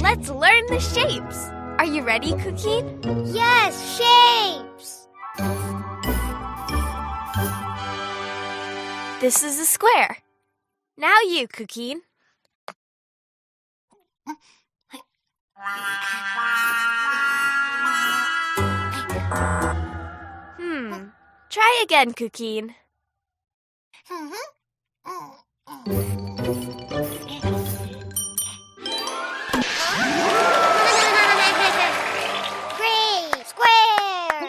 Let's learn the shapes. Are you ready, Cuquin? Yes, shapes. This is a square. Now you, Cuquin. Try again, Cuquin. Great, square.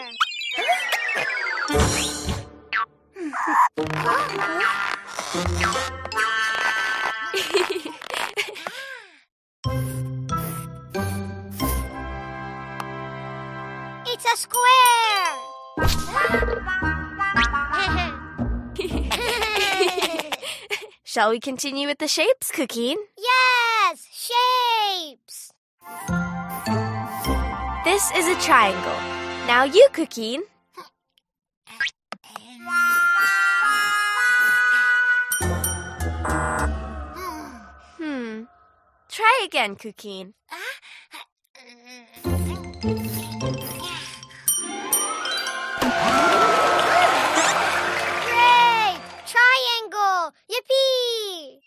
It's a square. Shall we continue with the shapes, Cuquin? Yes, shapes. This is a triangle. Now you, Cuquin. Try again, Cuquin. Great! Triangle! Yippee!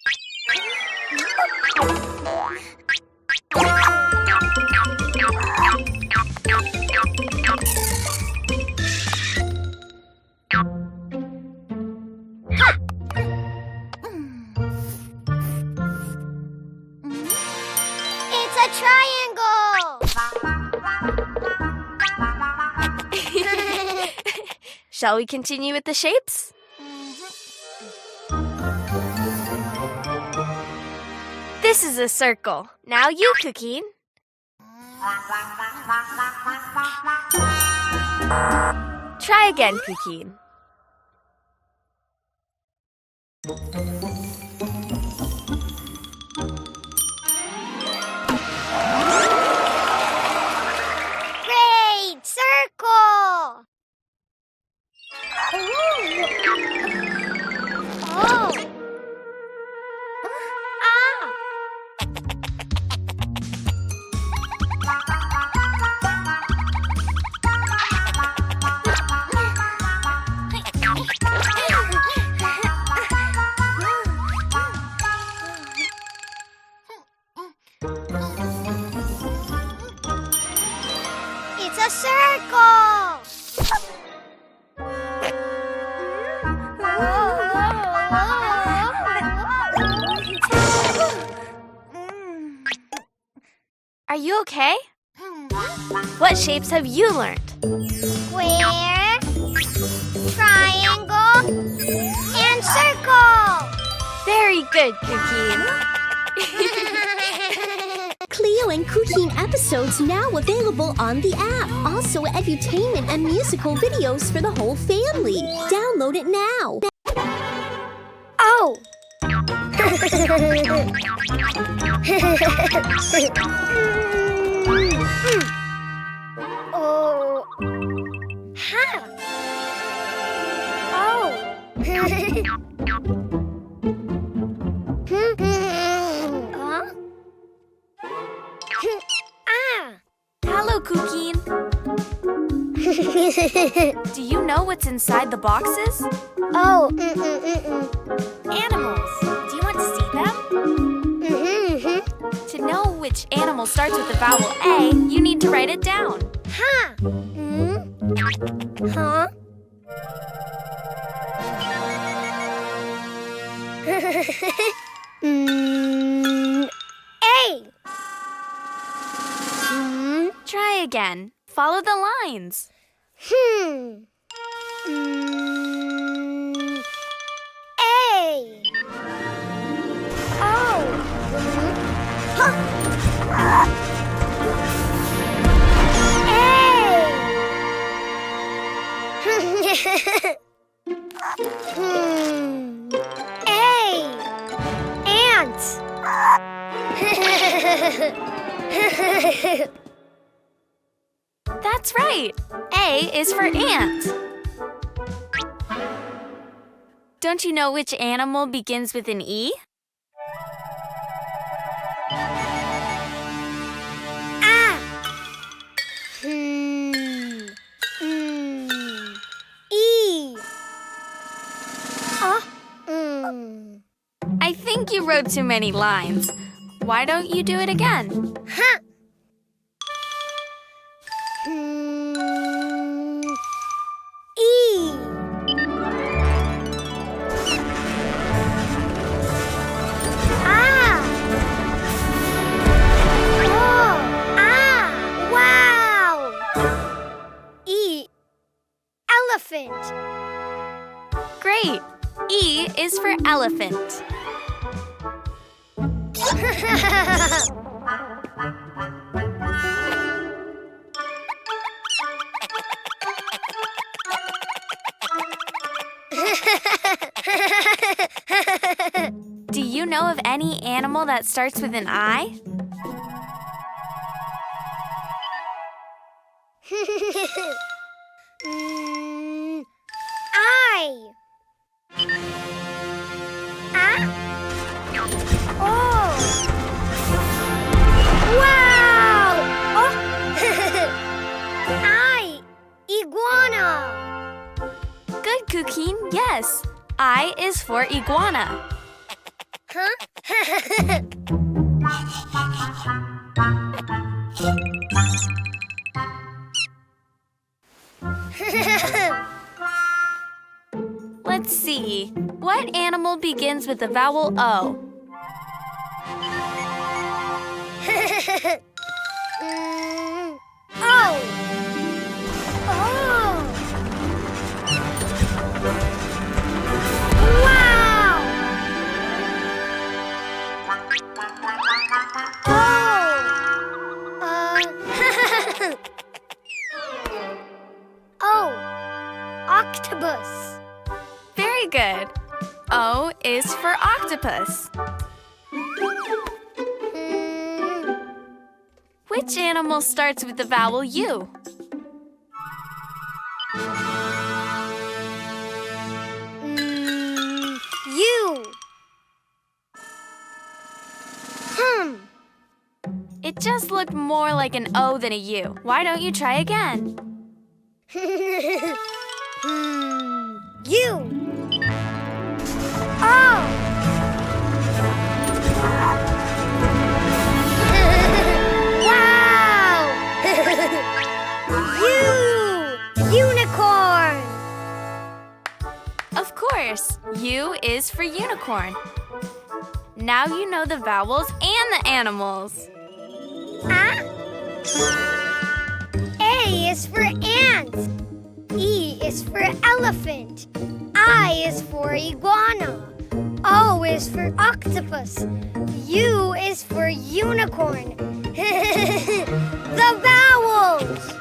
It's a triangle! Shall we continue with the shapes? This is a circle. Now you, Cuquin. Try again, Cuquin. Great! Circle! Oh! It's a circle! Are you okay? What shapes have you learned? Square, triangle, and circle! Very good, Cuquin. Cleo and Cuquín episodes now available on the app. Also, edutainment and musical videos for the whole family. Download it now. Oh! Oh. Huh. Oh. Huh? Hello, Cuquin. Do you know what's inside the boxes? Oh. Animals. Do you want to see them? To know which animal starts with the vowel A, you need to write it down. Huh? Huh? A. Try again. Follow the lines. A. Oh. A. Ant. That's right. A is for ant. Don't you know which animal begins with an E? Ah. E. I think you wrote too many lines. Why don't you do it again? Huh. E. Ah. Oh. Ah. Wow. E. Elephant. Great. E is for elephant. Do you know of any animal that starts with an I? I. Ah. Oh. Wow. Oh. I. Iguana. Good, Cuquin. Yes. I is for iguana. Huh? Let's see. What animal begins with the vowel O? Oh. Oh. Wow. Oh. Octopus. Very good. O is for octopus. Which animal starts with the vowel U? U. It just looked more like an O than a U. Why don't you try again? U. Oh. Wow. U. Unicorn. Of course, U is for unicorn. Now you know the vowels and the animals. Ah. A is for ant. E is for elephant. I is for iguana. O is for octopus. U is for unicorn. The vowels!